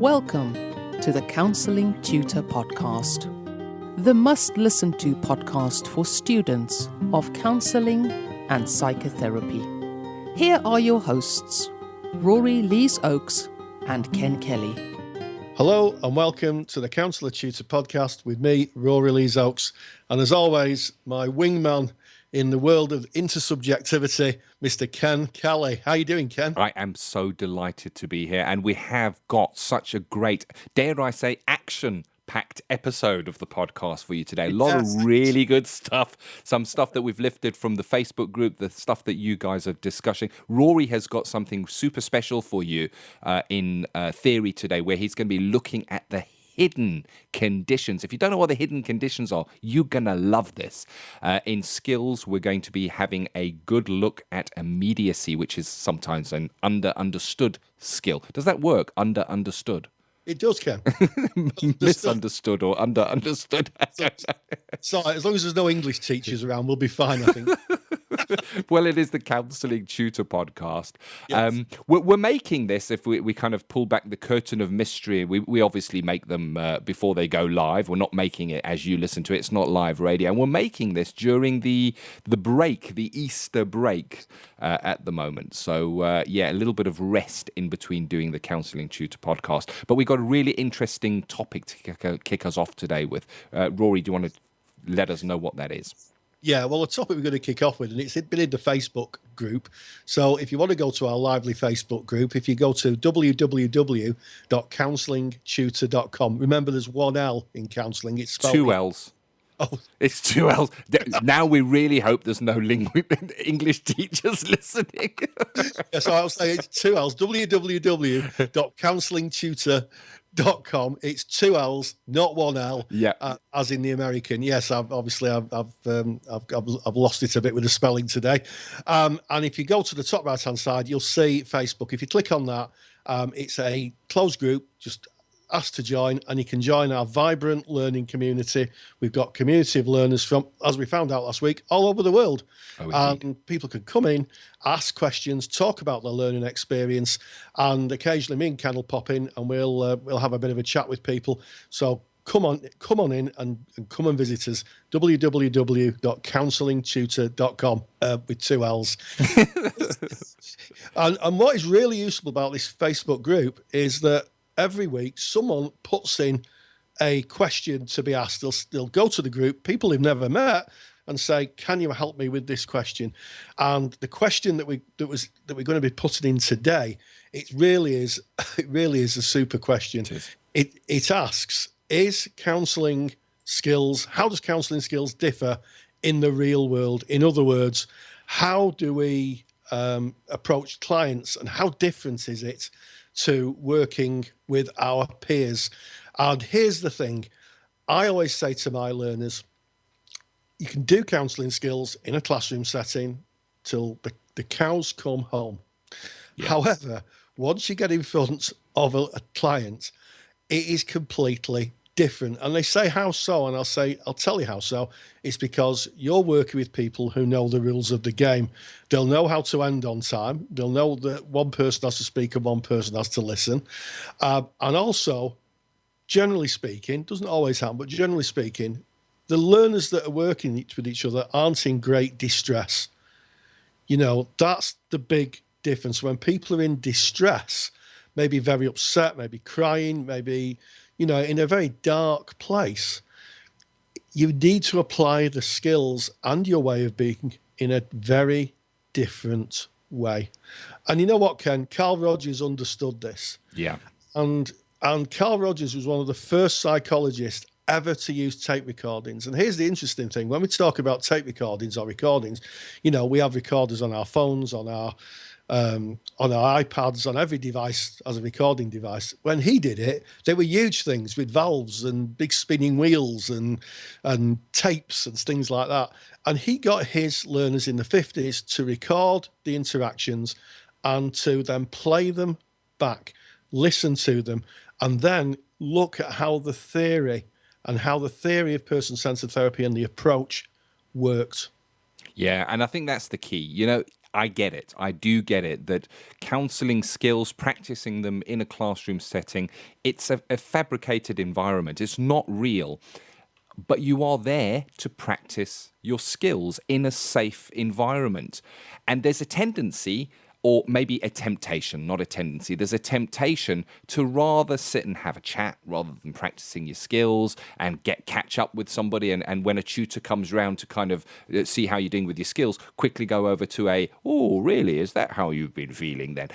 Welcome to the Counselling Tutor Podcast, the must-listen-to podcast for students of counselling and psychotherapy. Here are your hosts, Rory Lees-Oakes and Ken Kelly. Hello and welcome to the Counselor Tutor Podcast with me, Rory Lees-Oakes, and as always, my wingman in the world of intersubjectivity, Mr. Ken Kelly. How you doing, Ken? I am so delighted to be here, and we have got such a great, dare I say, action-packed episode of the podcast for you today. A lot of really good stuff, some stuff that we've lifted from the Facebook group, the stuff that you guys are discussing. Rory has got something super special for you in theory today, where he's going to be looking at the hidden conditions. If you don't know what the hidden conditions are, you're going to love this. In skills, we're going to be having a good look at immediacy, which is sometimes an understood skill. Does that work? Understood? It does, Ken. Misunderstood or understood. So as long as there's no English teachers around, we'll be fine, I think. Well, it is the Counselling Tutor Podcast. Yes. We're making this, if we kind of pull back the curtain of mystery, we obviously make them before they go live. We're not making it as you listen to it. It's not live radio. And we're making this during the break, the Easter break at the moment. So, a little bit of rest in between doing the Counselling Tutor Podcast. But we've got a really interesting topic to kick us off today with. Rory, do you want to let us know what that is? Yeah, well, the topic we're going to kick off with, and it's been in the Facebook group. So if you want to go to our lively Facebook group, if you go to www.counsellingtutor.com, remember there's one L in counselling. It's spelled two L's. Oh, it's two L's. Now we really hope there's no English teachers listening. yeah, so I'll say it's two L's, www.counsellingtutor.com. It's two L's, not one L. Yeah, as in the American. Yes, I've lost it a bit with the spelling today. And if you go to the top right hand side, you'll see Facebook. If you click on that, it's a closed group. Just ask to join, and you can join our vibrant learning community. We've got community of learners from, as we found out last week, all over the world. And people can come in, ask questions, talk about their learning experience, and occasionally me and Ken will pop in and we'll have a bit of a chat with people. So come on in and come and visit us. www.counsellingtutor.com with two L's. and what is really useful about this Facebook group is that every week someone puts in a question to be asked. They'll go to the group, people who've never met, and say, can you help me with this question? And the question that we're going to be putting in today, it really is a super question. It asks, is counselling skills, how does counselling skills differ in the real world? In other words, how do we approach clients, and how different is it to working with our peers? And here's the thing. I always say to my learners, you can do counselling skills in a classroom setting till the cows come home. Yes. However, once you get in front of a client, it is completely different. And they say, how so? And I'll tell you how so. It's because you're working with people who know the rules of the game. They'll know how to end on time. They'll know that one person has to speak and one person has to listen. And also, generally speaking, doesn't always happen, but generally speaking, the learners that are working with each other aren't in great distress. You know, that's the big difference. When people are in distress, maybe very upset, maybe crying, maybe, in a very dark place, you need to apply the skills and your way of being in a very different way. And you know what, Ken? Carl Rogers understood this. Yeah. And Carl Rogers was one of the first psychologists ever to use tape recordings. And here's the interesting thing. When we talk about tape recordings or recordings, we have recorders on our phones, on our iPads, on every device as a recording device. When he did it, they were huge things with valves and big spinning wheels and tapes and things like that. And he got his learners in the 50s to record the interactions and to then play them back, listen to them, and then look at how the theory of person-centered therapy and the approach worked. Yeah, and I think that's the key. I get it. I do get it that counselling skills, practicing them in a classroom setting, it's a fabricated environment. It's not real. But you are there to practice your skills in a safe environment. And there's a tendency, or maybe a temptation, not a tendency, there's a temptation to rather sit and have a chat rather than practicing your skills and catch up with somebody. And when a tutor comes around to kind of see how you're doing with your skills, quickly go over to oh, really? Is that how you've been feeling then?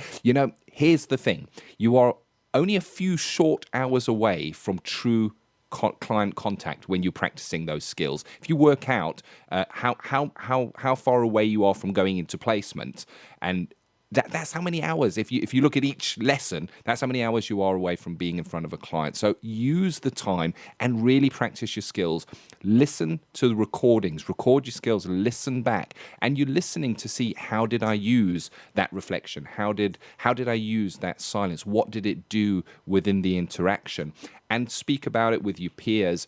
Here's the thing. You are only a few short hours away from true client contact when you're practicing those skills. If you work out how far away you are from going into placement, and that's how many hours. If you look at each lesson, that's how many hours you are away from being in front of a client. So use the time and really practice your skills. Listen to the recordings, record your skills, listen back, and you're listening to see, how did I use that reflection? How did I use that silence? What did it do within the interaction? And speak about it with your peers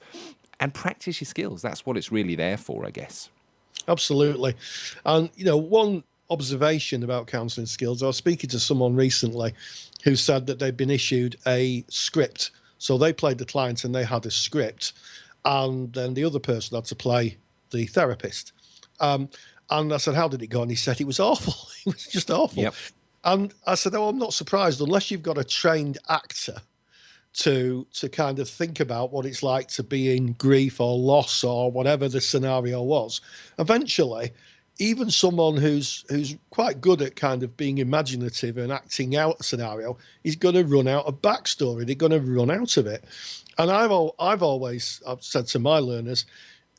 and practice your skills. That's what it's really there for, I guess. Absolutely. And, one observation about counselling skills, I was speaking to someone recently who said that they'd been issued a script. So they played the client and they had a script, and then the other person had to play the therapist. And I said, how did it go? And he said it was awful. It was just awful. Yep. And I said, oh, I'm not surprised, unless you've got a trained actor to kind of think about what it's like to be in grief or loss or whatever the scenario was. Eventually, even someone who's quite good at kind of being imaginative and acting out a scenario is going to run out of backstory. They're going to run out of it. And I've said to my learners,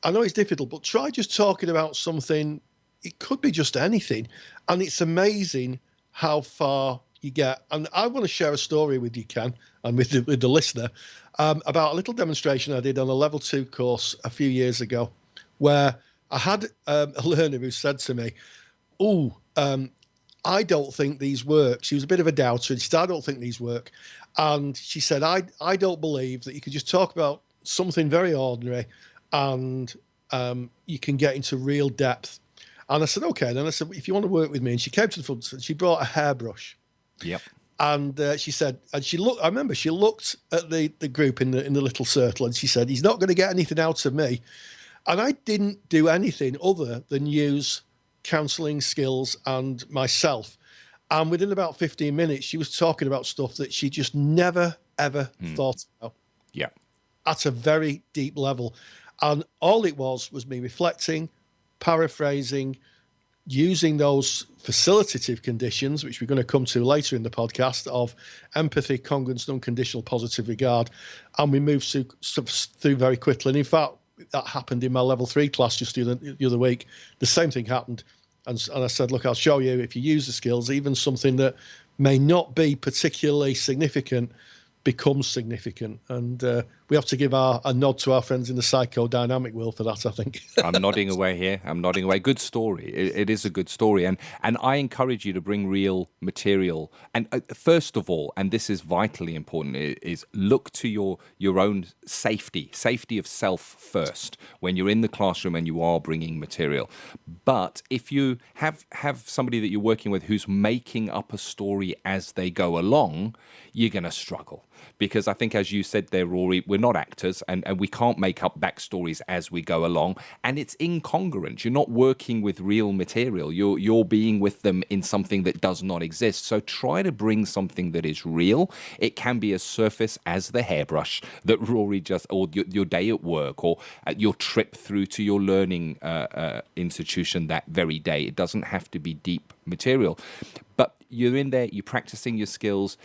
I know it's difficult, but try just talking about something. It could be just anything. And it's amazing how far you get. And I want to share a story with you, Ken, and with the listener, about a little demonstration I did on a level 2 course a few years ago, where I had a learner who said to me, I don't think these work. She was a bit of a doubter. She said, I don't think these work. And she said, I don't believe that you could just talk about something very ordinary and you can get into real depth. And I said, okay. Then I said, if you want to work with me. And she came to the front and she brought a hairbrush. Yep. And she said, and she looked, I remember she looked at the group in the little circle and she said, he's not going to get anything out of me. And I didn't do anything other than use counselling skills and myself. And within about 15 minutes, she was talking about stuff that she just never, ever thought about. Yeah. At a very deep level. And all it was me reflecting, paraphrasing, using those facilitative conditions, which we're going to come to later in the podcast, of empathy, congruence, unconditional positive regard. And we moved through very quickly. And in fact, that happened in my level 3 class just the other week. The same thing happened. And I said, look, I'll show you, if you use the skills, even something that may not be particularly significant becomes significant. And we have to give a nod to our friends in the psychodynamic world for that, I think. I'm nodding away here. I'm nodding away. Good story. It is a good story. And I encourage you to bring real material. And first of all, and this is vitally important, is look to your own safety of self first when you're in the classroom and you are bringing material. But if you have somebody that you're working with who's making up a story as they go along, you're going to struggle. Because I think, as you said there, Rory, we're not actors and we can't make up backstories as we go along. And it's incongruent. You're not working with real material. You're being with them in something that does not exist. So try to bring something that is real. It can be as surface as the hairbrush that Rory or your day at work, or your trip through to your learning institution that very day. It doesn't have to be deep material. But you're in there, you're practicing your skills.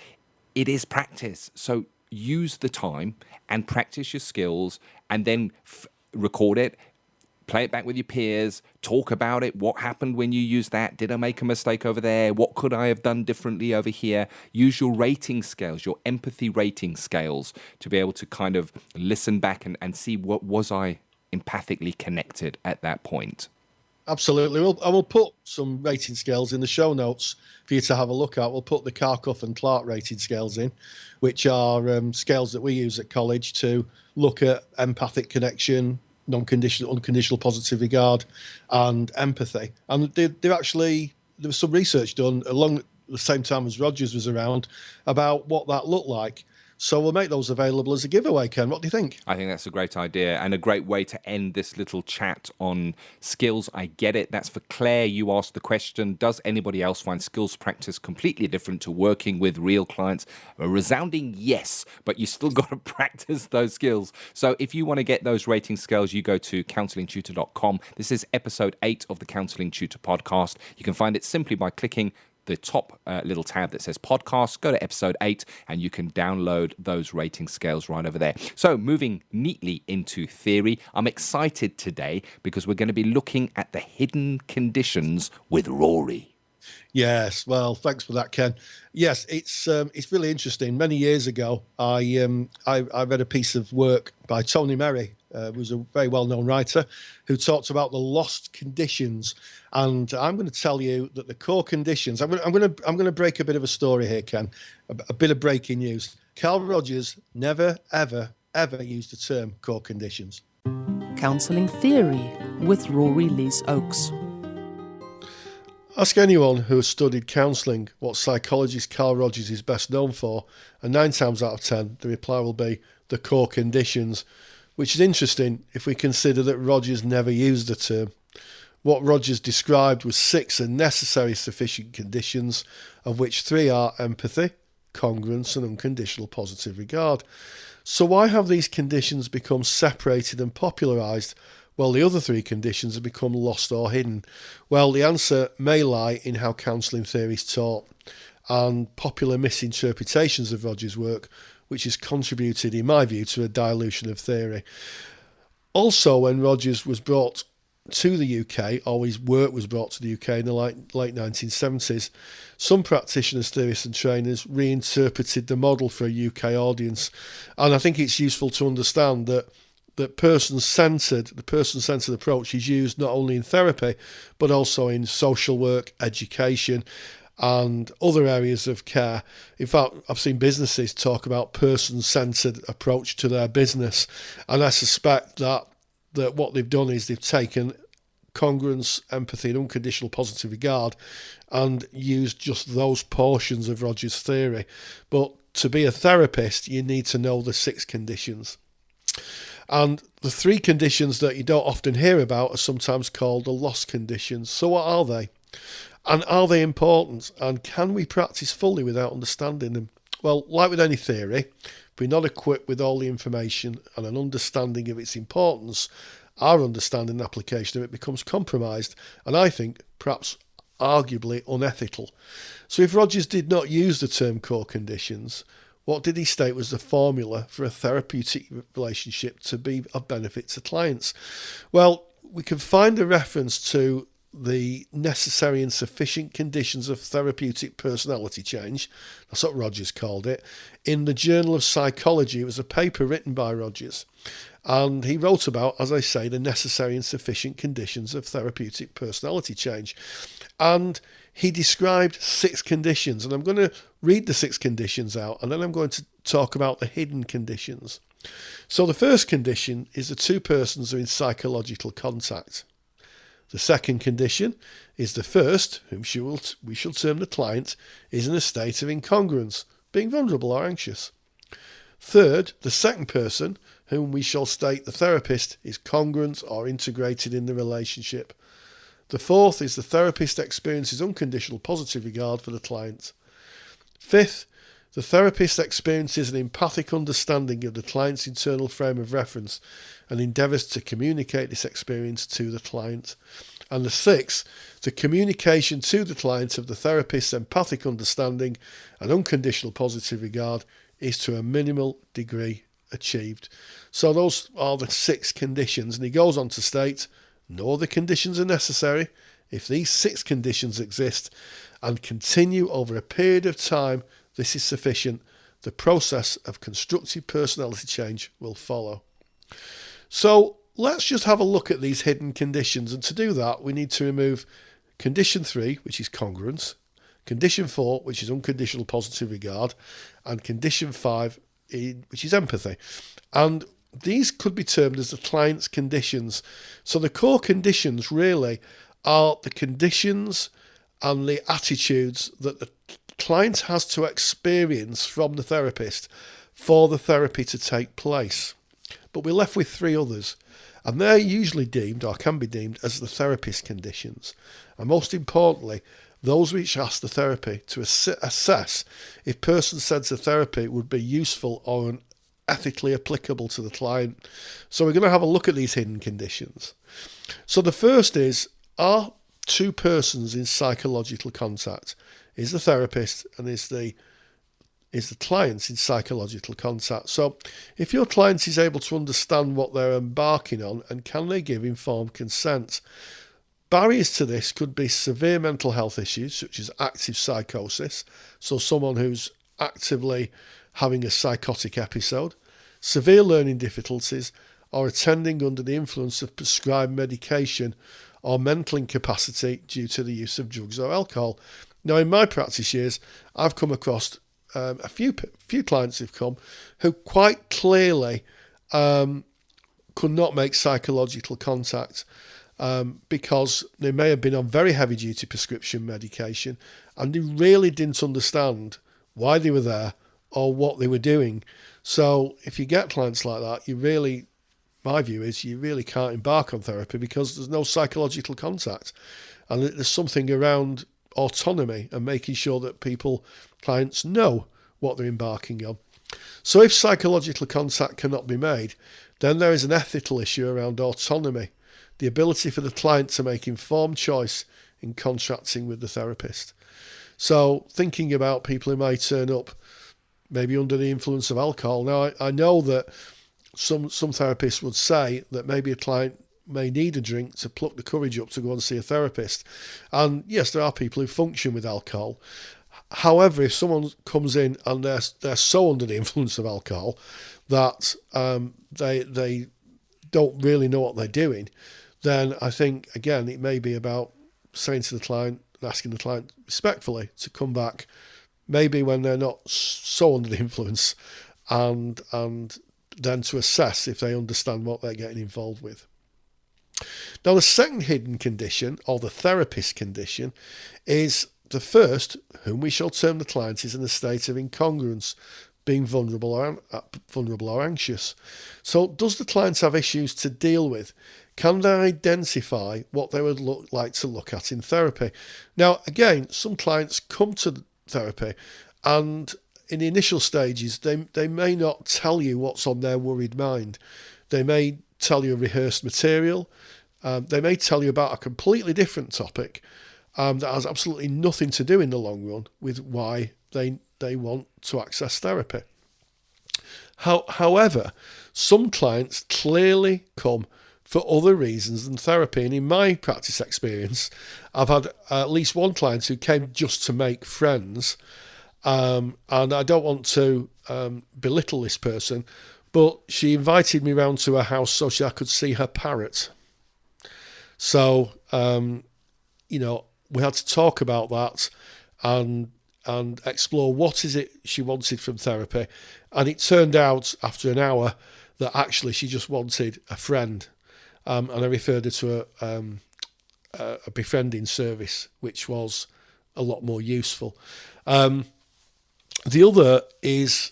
It is practice. So use the time and practice your skills, and then record it, play it back with your peers, talk about it. What happened when you used that? Did I make a mistake over there? What could I have done differently over here? Use your rating scales, your empathy rating scales, to be able to kind of listen back and see, what was I empathically connected at that point. Absolutely. I will put some rating scales in the show notes for you to have a look at. We'll put the Karkoff and Clark rating scales in, which are scales that we use at college to look at empathic connection, unconditional positive regard, and empathy. And they're actually there was some research done along the same time as Rogers was around about what that looked like. So we'll make those available as a giveaway, Ken. What do you think? I think that's a great idea and a great way to end this little chat on skills. I get it. That's for Claire. You asked the question, does anybody else find skills practice completely different to working with real clients? A resounding yes, but you still got to practice those skills. So if you want to get those rating scales, you go to counsellingtutor.com. This is episode 8 of the Counselling Tutor podcast. You can find it simply by clicking the top little tab that says podcast. Go to episode 8 and you can download those rating scales right over there. So moving neatly into theory, I'm excited today because we're going to be looking at the hidden conditions with Rory. Yes, well, thanks for that, Ken. Yes, it's really interesting. Many years ago, I read a piece of work by Tony Merry, who's a very well-known writer, who talked about the lost conditions. And I'm going to tell you that the core conditions. I'm going to break a bit of a story here, Ken. A bit of breaking news. Carl Rogers never, ever, ever used the term core conditions. Counselling Theory with Rory Lees-Oakes. Ask anyone who has studied counselling what psychologist Carl Rogers is best known for, and 9 times out of 10, the reply will be the core conditions, which is interesting if we consider that Rogers never used the term. What Rogers described was 6 necessary sufficient conditions, of which 3 are empathy, congruence, and unconditional positive regard. So why have these conditions become separated and popularised, while the other 3 conditions have become lost or hidden? Well, the answer may lie in how counselling theory is taught and popular misinterpretations of Rogers' work, which has contributed, in my view, to a dilution of theory. Also, when Rogers was brought to the UK, or his work was brought to the UK in the late 1970s, some practitioners, theorists and trainers reinterpreted the model for a UK audience. And I think it's useful to understand that the person-centred approach is used not only in therapy, but also in social work, education, and other areas of care. In fact, I've seen businesses talk about person-centred approach to their business, and I suspect that what they've done is they've taken congruence, empathy, and unconditional positive regard and used just those portions of Rogers' theory. But to be a therapist, you need to know the 6 conditions. And the 3 conditions that you don't often hear about are sometimes called the lost conditions. So what are they? And are they important? And can we practice fully without understanding them? Well, like with any theory, if we're not equipped with all the information and an understanding of its importance, our understanding and application of it becomes compromised, and I think perhaps arguably unethical. So if Rogers did not use the term core conditions, what did he state was the formula for a therapeutic relationship to be of benefit to clients? Well, we can find a reference to the necessary and sufficient conditions of therapeutic personality change. That's what Rogers called it. In the Journal of Psychology, it was a paper written by Rogers. And he wrote about, as I say, the necessary and sufficient conditions of therapeutic personality change. And he described 6 conditions. And I'm going to read the 6 conditions out, and then I'm going to talk about the hidden conditions. So the first condition is the 2 persons are in psychological contact. The second condition is the first, whom we shall term the client, is in a state of incongruence, being vulnerable or anxious. Third, the second person, whom we shall state the therapist, is congruent or integrated in the relationship. The fourth is the therapist experiences unconditional positive regard for the client. Fifth, the therapist experiences an empathic understanding of the client's internal frame of reference and endeavours to communicate this experience to the client. And the sixth, the communication to the client of the therapist's empathic understanding and unconditional positive regard is to a minimal degree achieved. So those are the 6 conditions. And he goes on to state, no other conditions are necessary. If these 6 conditions exist and continue over a period of time, this is sufficient. The process of constructive personality change will follow. So let's just have a look at these hidden conditions. And to do that, we need to remove condition 3, which is congruence, condition 4, which is unconditional positive regard, and condition 5, which is empathy. And these could be termed as the client's conditions. So the core conditions really are the conditions and the attitudes that the client has to experience from the therapist for the therapy to take place. But we're left with 3 others, and they're usually deemed, or can be deemed, as the therapist conditions. And most importantly, those which ask the therapy to assess if person-centered therapy would be useful or ethically applicable to the client. So we're going to have a look at these hidden conditions. So the first is, are 2 persons in psychological contact? Is the therapist and is the client in psychological contact? So if your client is able to understand what they're embarking on, and can they give informed consent? Barriers to this could be severe mental health issues such as active psychosis, so someone who's actively having a psychotic episode, severe learning difficulties, or attending under the influence of prescribed medication, or mental incapacity due to the use of drugs or alcohol. Now, in my practice years, I've come across a few clients who've come who quite clearly could not make psychological contact because they may have been on very heavy duty prescription medication, and they really didn't understand why they were there or what they were doing. So if you get clients like that, my view is you really can't embark on therapy because there's no psychological contact. And there's something around autonomy and making sure that clients know what they're embarking on. So if psychological contact cannot be made, then there is an ethical issue around autonomy, the ability for the client to make informed choice in contracting with the therapist. So thinking about people who may turn up maybe under the influence of alcohol. Now, I know that some therapists would say that maybe a client may need a drink to pluck the courage up to go and see a therapist. And yes, there are people who function with alcohol. However, if someone comes in and they're so under the influence of alcohol that they don't really know what they're doing, then I think, again, it may be about saying to the client, asking the client respectfully to come back, maybe when they're not so under the influence, and then to assess if they understand what they're getting involved with. Now, the second hidden condition, or the therapist condition, is the first, whom we shall term the client, is in a state of incongruence, being vulnerable or anxious. So does the client have issues to deal with? Can they identify what they would like to look at in therapy? Now, again, some clients come to therapy and in the initial stages, they may not tell you what's on their worried mind. They may tell you rehearsed material. They may tell you about a completely different topic that has absolutely nothing to do in the long run with why they want to access therapy. However, some clients clearly come for other reasons than therapy. And in my practice experience, I've had at least one client who came just to make friends. And I don't want to belittle this person, but she invited me round to her house so I could see her parrot. So, we had to talk about that and explore what is it she wanted from therapy. And it turned out after an hour that actually she just wanted a friend. And I referred her to a befriending service, which was a lot more useful. The other is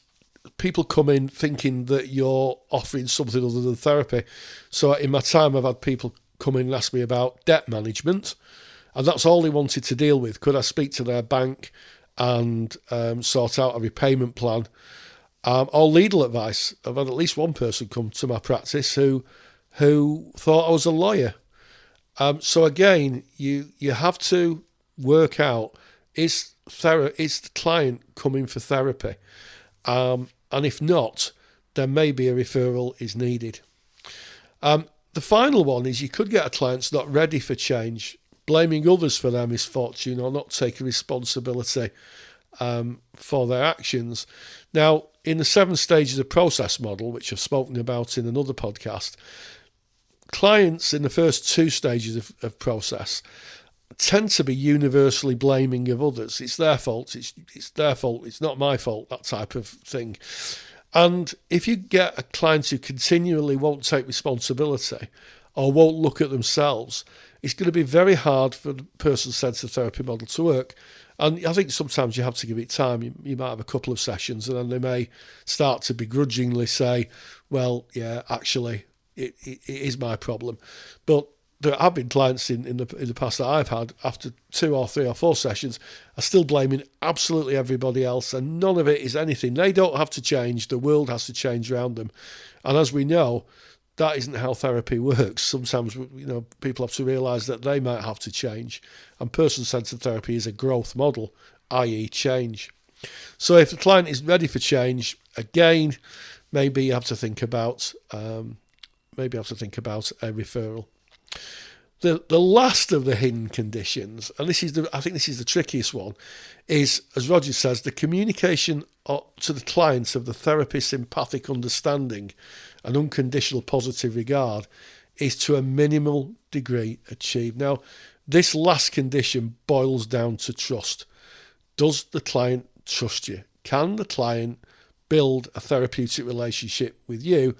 people come in thinking that you're offering something other than therapy. So in my time, I've had people come in and ask me about debt management, and that's all they wanted to deal with. Could I speak to their bank and sort out a repayment plan or legal advice? I've had at least one person come to my practice who thought I was a lawyer. So again, you have to work out, is the client coming for therapy? And if not, then maybe a referral is needed. The final one is you could get a client's not ready for change, blaming others for their misfortune or not taking responsibility for their actions. Now, in the 7 stages of process model, which I've spoken about in another podcast, clients in the first 2 stages of process tend to be universally blaming of others. It's their fault. It's their fault. It's not my fault, that type of thing. And if you get a client who continually won't take responsibility or won't look at themselves, it's going to be very hard for the person-centred therapy model to work. And I think sometimes you have to give it time. You might have a couple of sessions, and then they may start to begrudgingly say, well, yeah, actually, it is my problem. But there have been clients in the past that I've had, after 2 or 3 or 4 sessions, are still blaming absolutely everybody else, and none of it is anything. They don't have to change. The world has to change around them. And as we know, that isn't how therapy works. Sometimes, people have to realise that they might have to change. And person-centred therapy is a growth model, i.e. change. So if the client is ready for change, again, maybe you have to think about a referral. The last of the hidden conditions, and I think this is the trickiest one, is, as Roger says, the communication to the client of the therapist's empathic understanding and unconditional positive regard is to a minimal degree achieved. Now, this last condition boils down to trust. Does the client trust you? Can the client build a therapeutic relationship with you?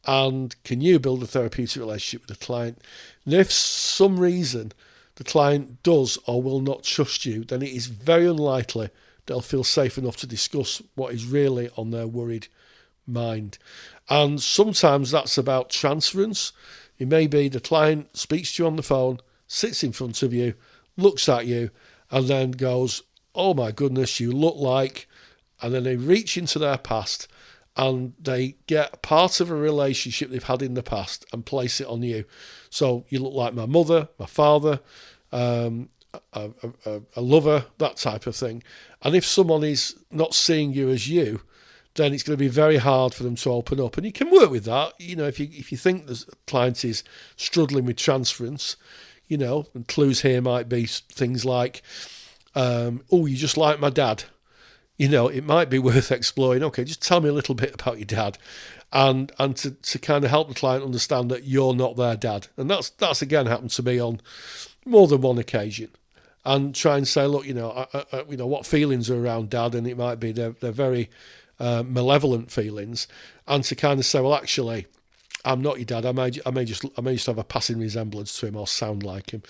And can you build a therapeutic relationship with the client? And if for some reason the client does or will not trust you, then it is very unlikely they'll feel safe enough to discuss what is really on their worried mind. And sometimes that's about transference. It may be the client speaks to you on the phone, sits in front of you, looks at you, and then goes, oh my goodness, you look like, and then they reach into their past and they get part of a relationship they've had in the past and place it on you. So you look like my mother, my father, a lover, that type of thing. And if someone is not seeing you as you, then it's going to be very hard for them to open up. And you can work with that. If you think the client is struggling with transference, and clues here might be things like, oh, you just like my dad. It might be worth exploring. Okay, just tell me a little bit about your dad, and to kind of help the client understand that you're not their dad. And that's again happened to me on more than one occasion. And try and say, look, what feelings are around dad, and it might be they're very malevolent feelings, and to kind of say, well, actually, I'm not your dad. I may just have a passing resemblance to him or sound like him.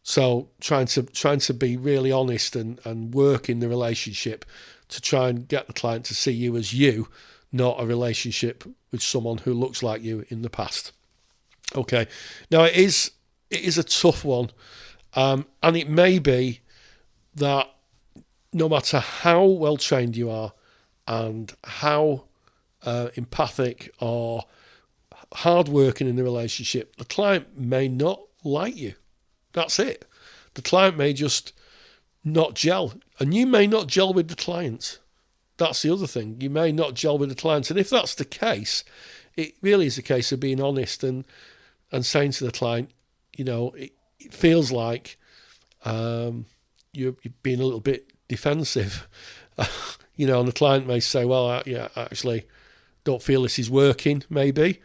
So trying to be really honest and work in the relationship to try and get the client to see you as you, not a relationship with someone who looks like you in the past. Okay, now it is a tough one, and it may be that no matter how well trained you are and how empathic or hard working in the relationship, the client may not like you. That's it. The client may just not gel, and you may not gel with the client. That's the other thing. You may not gel with the client, and if that's the case, it really is a case of being honest and saying to the client, it feels like you're being a little bit defensive. And the client may say, well, I actually don't feel this is working, maybe.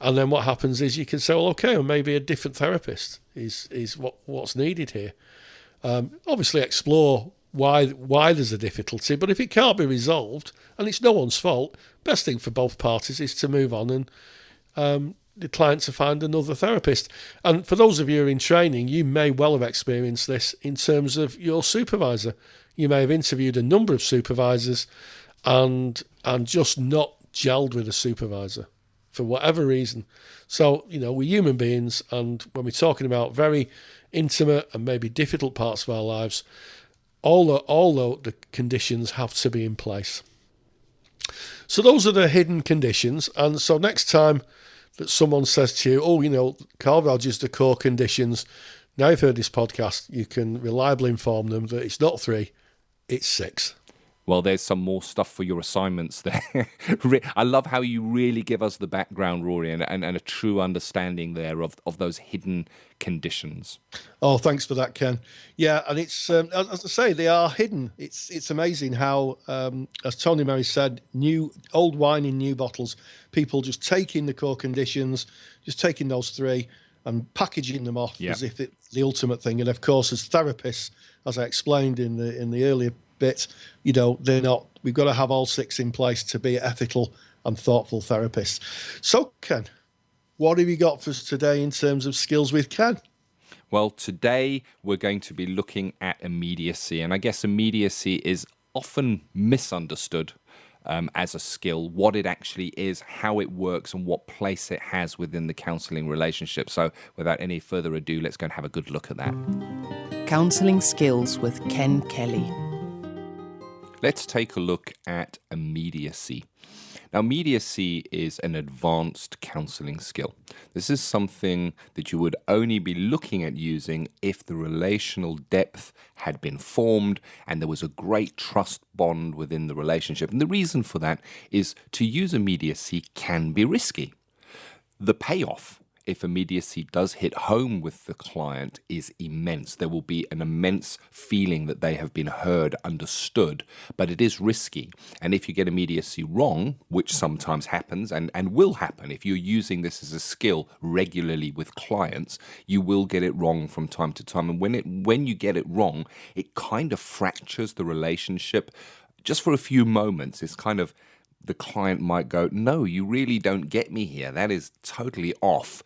And then what happens is you can say, well, okay, well, maybe a different therapist is what's needed here. Obviously explore why there's a difficulty, but if it can't be resolved, and it's no one's fault, best thing for both parties is to move on and the client to find another therapist. And for those of you who are in training, you may well have experienced this in terms of your supervisor. You may have interviewed a number of supervisors and just not gelled with a supervisor for whatever reason. So, we're human beings, and when we're talking about very intimate and maybe difficult parts of our lives, all the conditions have to be in place. So those are the hidden conditions. And so next time that someone says to you, Carl Rogers, the core conditions, now you've heard this podcast, you can reliably inform them that it's not 3, it's 6. Well, there's some more stuff for your assignments there. I love how you really give us the background, Rory, and a true understanding there of those hidden conditions. Oh, thanks for that, Ken. Yeah, and it's, as I say, they are hidden. It's amazing how, as Tony Murray said, old wine in new bottles, people just taking the core conditions, just taking those 3 and packaging them off as if it's the ultimate thing. And of course, as therapists, as I explained in the earlier bit, they're not. We've got to have all 6 in place to be ethical and thoughtful therapists. So, Ken, what have you got for us today in terms of skills with Ken? Well, today we're going to be looking at immediacy. And I guess immediacy is often misunderstood as a skill, what it actually is, how it works, and what place it has within the counselling relationship. So without any further ado, let's go and have a good look at that. Counselling Skills with Ken Kelly. Let's take a look at immediacy. Now, immediacy is an advanced counselling skill. This is something that you would only be looking at using if the relational depth had been formed and there was a great trust bond within the relationship. And the reason for that is to use immediacy can be risky. The payoff, if immediacy does hit home with the client, is immense. There will be an immense feeling that they have been heard, understood, but it is risky. And if you get immediacy wrong, which sometimes happens and will happen, if you're using this as a skill regularly with clients, you will get it wrong from time to time. And when you get it wrong, it kind of fractures the relationship just for a few moments. It's kind of, the client might go, no, you really don't get me here. That is totally off.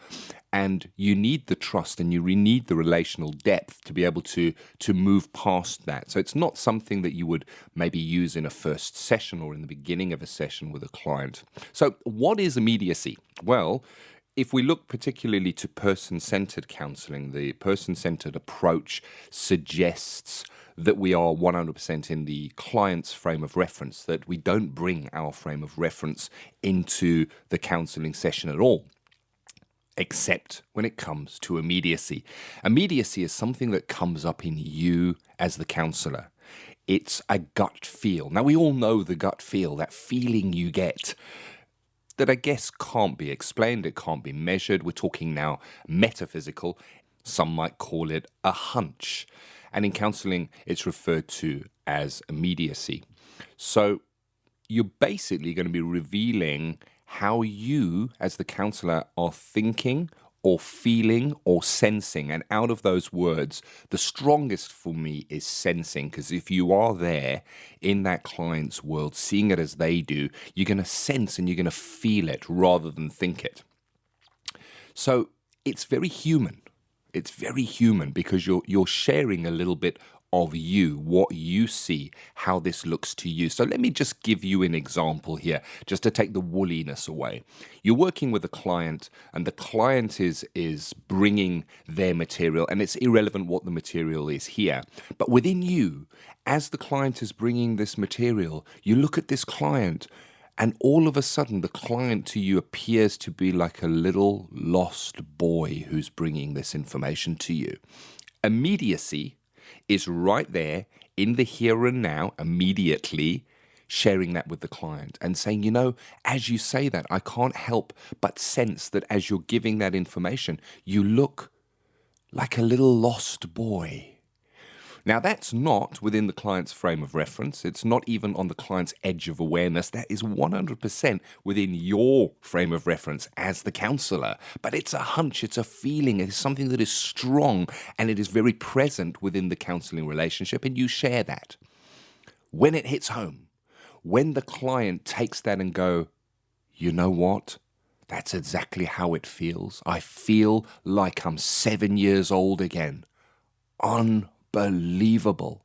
And you need the trust and you need the relational depth to be able to move past that. So it's not something that you would maybe use in a first session or in the beginning of a session with a client. So what is immediacy? Well, if we look particularly to person-centered counseling, the person-centered approach suggests that we are 100% in the client's frame of reference, that we don't bring our frame of reference into the counseling session at all, except when it comes to immediacy. Immediacy is something that comes up in you as the counselor. It's a gut feel. Now, we all know the gut feel, that feeling you get that I guess can't be explained, it can't be measured. We're talking now metaphysical. Some might call it a hunch. And in counseling, it's referred to as immediacy. So you're basically going to be revealing how you, as the counselor, are thinking or feeling or sensing. And out of those words, the strongest for me is sensing, because if you are there in that client's world, seeing it as they do, you're going to sense and you're going to feel it rather than think it. So it's very human. It's very human because you're sharing a little bit of you, what you see, how this looks to you. So let me just give you an example here, just to take the woolliness away. You're working with a client, and the client is bringing their material, and it's irrelevant what the material is here. But within you, as the client is bringing this material, you look at this client, and all of a sudden, the client to you appears to be like a little lost boy who's bringing this information to you. Immediacy is right there in the here and now, immediately sharing that with the client and saying, you know, as you say that, I can't help but sense that as you're giving that information, you look like a little lost boy. Now, that's not within the client's frame of reference. It's not even on the client's edge of awareness. That is 100% within your frame of reference as the counselor. But it's a hunch, it's a feeling, it's something that is strong, and it is very present within the counseling relationship, and you share that. When it hits home, when the client takes that and go, you know what? That's exactly how it feels. I feel like I'm 7 years old again. Unbelievable.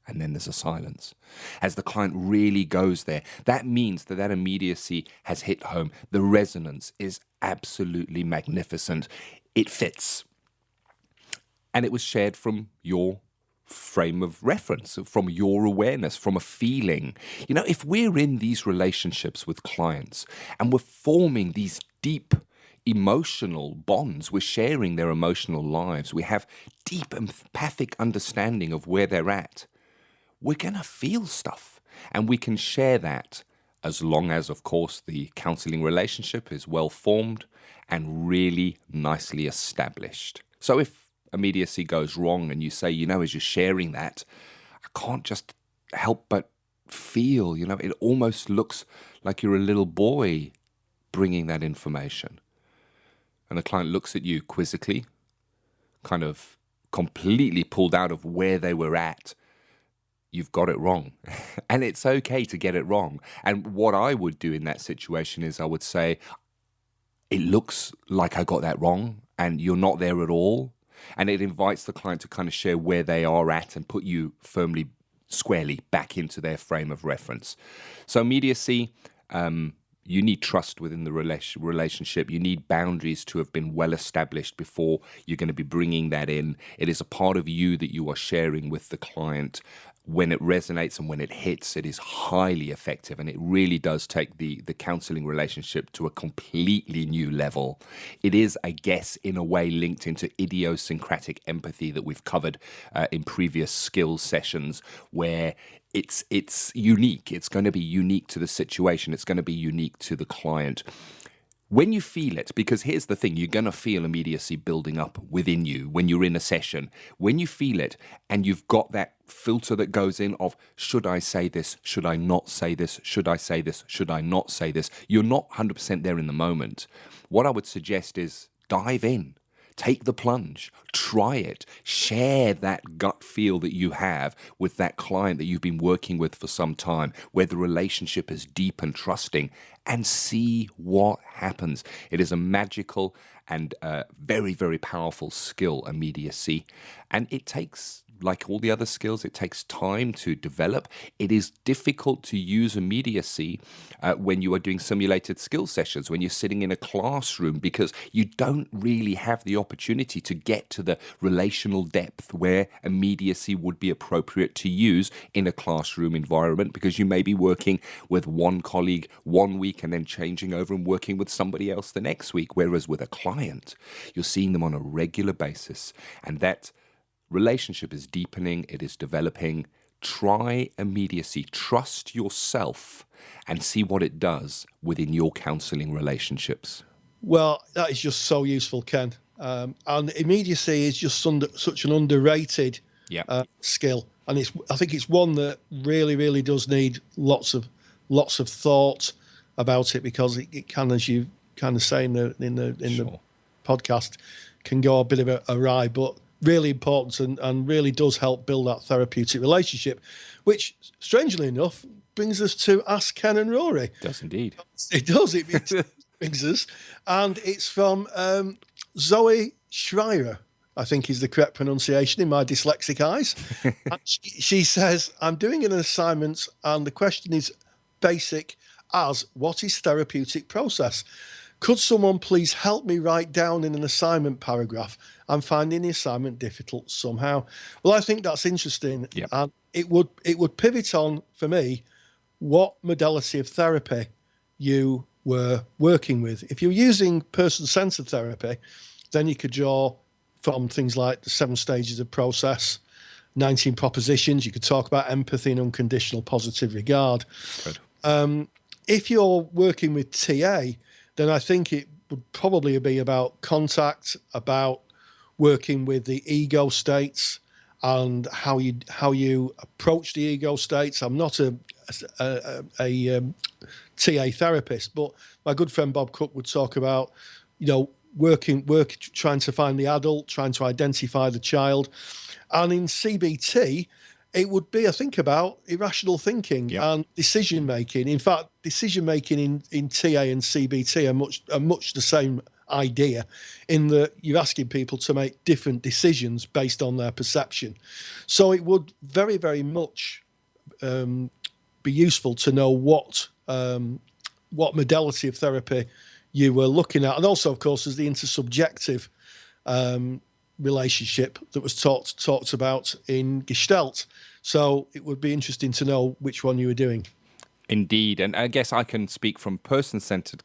And then there's a silence. As the client really goes there, that means that immediacy has hit home. The resonance is absolutely magnificent. It fits. And it was shared from your frame of reference, from your awareness, from a feeling. You know, if we're in these relationships with clients and we're forming these deep emotional bonds, we're sharing their emotional lives, we have deep empathic understanding of where they're at, we're going to feel stuff, and we can share that as long as, of course, the counseling relationship is well formed and really nicely established. So if immediacy goes wrong and you say, you know, as you're sharing that, I can't just help but feel, you know, it almost looks like you're a little boy bringing that information. And the client looks at you quizzically, kind of completely pulled out of where they were at. You've got it wrong. And it's okay to get it wrong. And what I would do in that situation is I would say, it looks like I got that wrong and you're not there at all. And it invites the client to kind of share where they are at and put you firmly, squarely back into their frame of reference. So immediacy, you need trust within the relationship. You need boundaries to have been well established before you're going to be bringing that in. It is a part of you that you are sharing with the client. When it resonates and when it hits, it is highly effective, and it really does take the counseling relationship to a completely new level. It is, I guess, in a way linked into idiosyncratic empathy that we've covered in previous skills sessions, where it's unique. It's going to be unique to the situation. It's going to be unique to the client. When you feel it, because here's the thing, you're going to feel immediacy building up within you when you're in a session. When you feel it and you've got that filter that goes in of, should I say this? Should I not say this? Should I say this? Should I not say this? You're not 100% there in the moment. What I would suggest is dive in. Take the plunge, try it, share that gut feel that you have with that client that you've been working with for some time, where the relationship is deep and trusting, and see what happens. It is a magical and very, very powerful skill, immediacy, and it takes, like all the other skills, it takes time to develop. It is difficult to use immediacy when you are doing simulated skill sessions, when you're sitting in a classroom, because you don't really have the opportunity to get to the relational depth where immediacy would be appropriate to use in a classroom environment, because you may be working with one colleague one week and then changing over and working with somebody else the next week, whereas with a client, you're seeing them on a regular basis, and that relationship is deepening, it is developing. Try immediacy, trust yourself, and see what it does within your counselling relationships. Well, that is just so useful, Ken. And immediacy is just such an underrated skill, and I think it's one that really, really does need lots of thought about it, because it can, as you kind of say in the podcast, can go a bit of a awry, but really important and really does help build that therapeutic relationship, which, strangely enough, brings us to Ask Ken and Rory. It does indeed. It does. It brings us. And it's from Zoe Schreier, I think is the correct pronunciation in my dyslexic eyes. And she says, I'm doing an assignment and the question is basic as, what is therapeutic process? Could someone please help me write down in an assignment paragraph? I'm finding the assignment difficult somehow. Well, I think that's interesting. Yep. And it would pivot on, for me, what modality of therapy you were working with. If you're using person-centered therapy, then you could draw from things like the 7 stages of process, 19 propositions. You could talk about empathy and unconditional positive regard. Good. If you're working with TA, then I think it would probably be about contact, about working with the ego states and how you approach the ego states. I'm not a TA therapist, but my good friend Bob Cook would talk about, trying to find the adult, trying to identify the child. And in CBT, it would be, I think, about irrational thinking and decision making. In fact, decision making in TA and CBT are much the same idea, in that you're asking people to make different decisions based on their perception. So it would very, very much be useful to know what modality of therapy you were looking at, and also, of course, there's the intersubjective relationship that was talked about in Gestalt. So it would be interesting to know which one you were doing. Indeed. And I guess I can speak from person-centered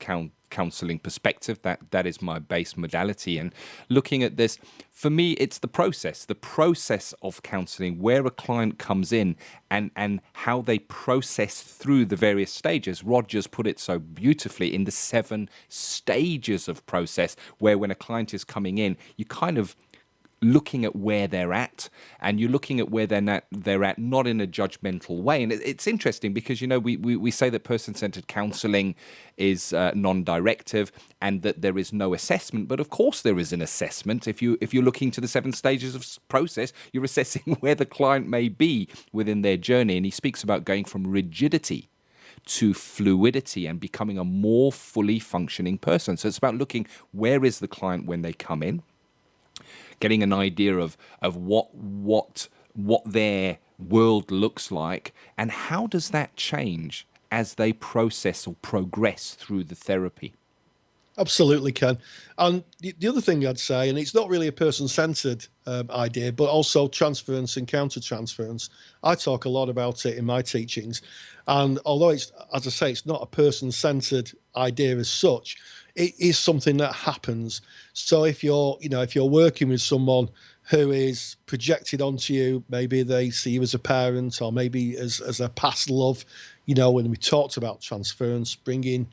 counselling perspective. That is my base modality. And looking at this, for me, it's the process of counselling, where a client comes in and how they process through the various stages. Rogers put it so beautifully in the 7 stages of process, where when a client is coming in, you kind of looking at where they're at, and you're looking at where they're at not in a judgmental way. And it's interesting because, we say that person-centered counselling is non-directive and that there is no assessment, but of course there is an assessment. If you're looking to the 7 stages of process, you're assessing where the client may be within their journey. And he speaks about going from rigidity to fluidity and becoming a more fully functioning person. So it's about looking, where is the client when they come in? getting an idea of what their world looks like, and how does that change as they process or progress through the therapy? Absolutely, Ken. And the other thing I'd say, and it's not really a person-centered idea, but also transference and counter-transference. I talk a lot about it in my teachings. And although it's, as I say, it's not a person-centered idea as such, it is something that happens. So if you're working with someone who is projected onto you, maybe they see you as a parent, or maybe as a past love, when we talked about transference, bringing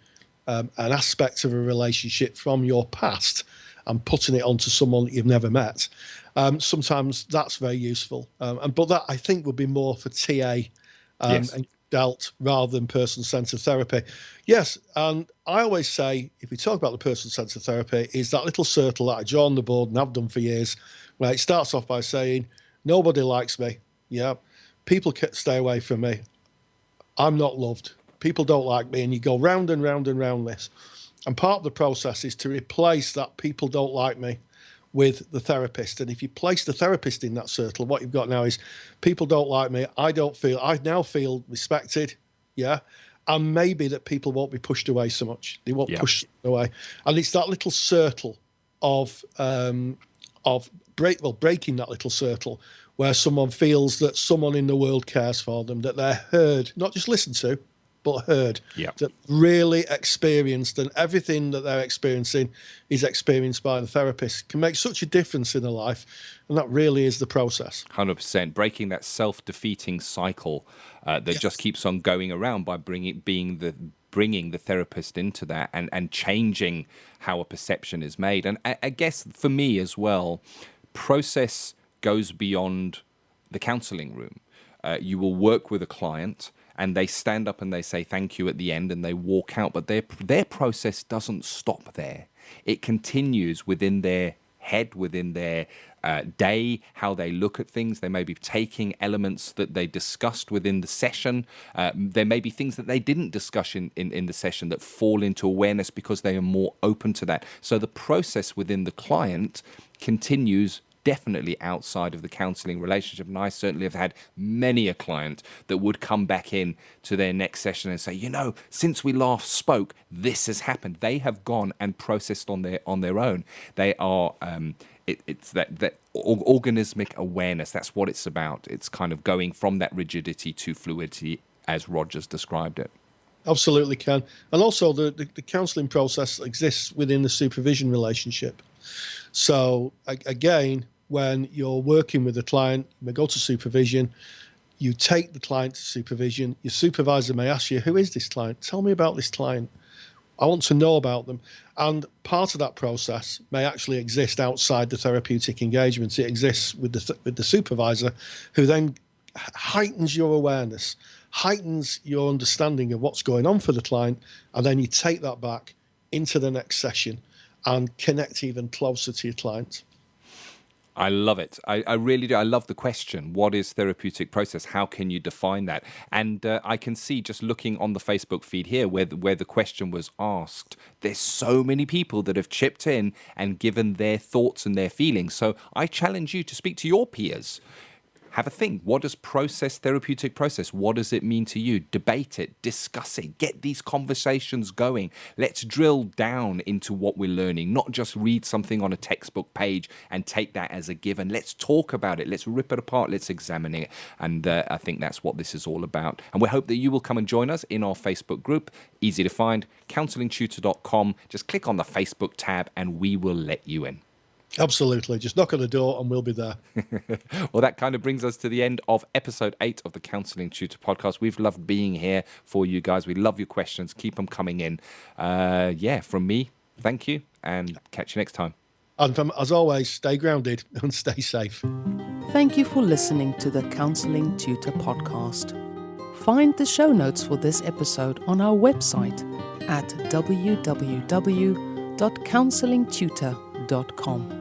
an aspect of a relationship from your past and putting it onto someone that you've never met. Sometimes that's very useful. But that, I think, would be more for TA and dealt rather than person-centered therapy. Yes, and I always say, if we talk about the person-centered therapy, is that little circle that I draw on the board and have done for years, where it starts off by saying, nobody likes me. Yeah, people stay away from me. I'm not loved. People don't like me, and you go round and round and round this. And part of the process is to replace that people don't like me with the therapist. And if you place the therapist in that circle, what you've got now is people don't like me. I now feel respected. Yeah. And maybe that people won't be pushed away so much. They won't push away. And it's that little circle of breaking that little circle where someone feels that someone in the world cares for them, that they're heard, not just listened to, but heard, that really experienced, and everything that they're experiencing is experienced by the therapist, can make such a difference in their life. And that really is the process. 100%. Breaking that self-defeating cycle that just keeps on going around by bringing the therapist into that and changing how a perception is made. And I guess for me as well, process goes beyond the counselling room. You will work with a client, and they stand up and they say thank you at the end and they walk out. But their process doesn't stop there. It continues within their head, within their day, how they look at things. They may be taking elements that they discussed within the session. There may be things that they didn't discuss in the session that fall into awareness because they are more open to that. So the process within the client continues definitely outside of the counselling relationship. And I certainly have had many a client that would come back in to their next session and say, since we last spoke, this has happened. They have gone and processed on their own. They are, it's that organismic awareness. That's what it's about. It's kind of going from that rigidity to fluidity, as Roger's described it. Absolutely, Ken. And also the counselling process exists within the supervision relationship. So again, when you're working with a client, you may go to supervision, you take the client to supervision, your supervisor may ask you, who is this client? Tell me about this client. I want to know about them. And part of that process may actually exist outside the therapeutic engagement. It exists with the supervisor, who then heightens your awareness, heightens your understanding of what's going on for the client, and then you take that back into the next session and connect even closer to your client. I love it. I really do. I love the question. What is therapeutic process? How can you define that? And I can see, just looking on the Facebook feed here where the question was asked, there's so many people that have chipped in and given their thoughts and their feelings. So I challenge you to speak to your peers. Have a think. What does therapeutic process? What does it mean to you? Debate it, discuss it, get these conversations going. Let's drill down into what we're learning, not just read something on a textbook page and take that as a given. Let's talk about it. Let's rip it apart. Let's examine it. And I think that's what this is all about. And we hope that you will come and join us in our Facebook group. Easy to find, counsellingtutor.com. Just click on the Facebook tab and we will let you in. Absolutely. Just knock on the door and we'll be there. Well, that kind of brings us to the end of episode 8 of the Counselling Tutor Podcast. We've loved being here for you guys. We love your questions. Keep them coming in. From me, thank you and catch you next time. And as always, stay grounded and stay safe. Thank you for listening to the Counselling Tutor Podcast. Find the show notes for this episode on our website at www.counsellingtutor.com.